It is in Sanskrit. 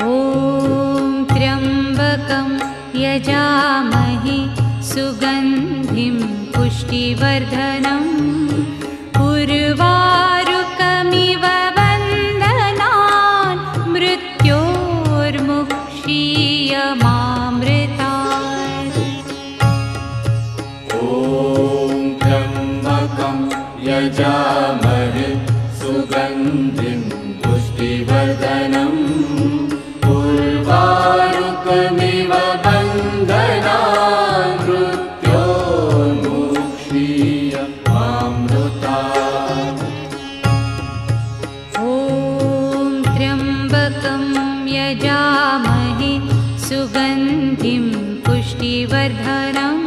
ॐ त्र्यम्बकं यजामहे सुगन्धिं पुष्टिवर्धनम् उर्वारुकमिव बन्धनान् मृत्योर्मुक्षीयमामृतात्। ॐ त्र्यम्बकं यजामहे सुगन्धिं पुष्टिवर्धनम् उर्वारुकमिव बन्धनान् मृत्योर्मुक्षीयमामृतात्। ॐ त्र्यम्बकं यजामहे सुगन्धिं पुष्टिवर्धनम्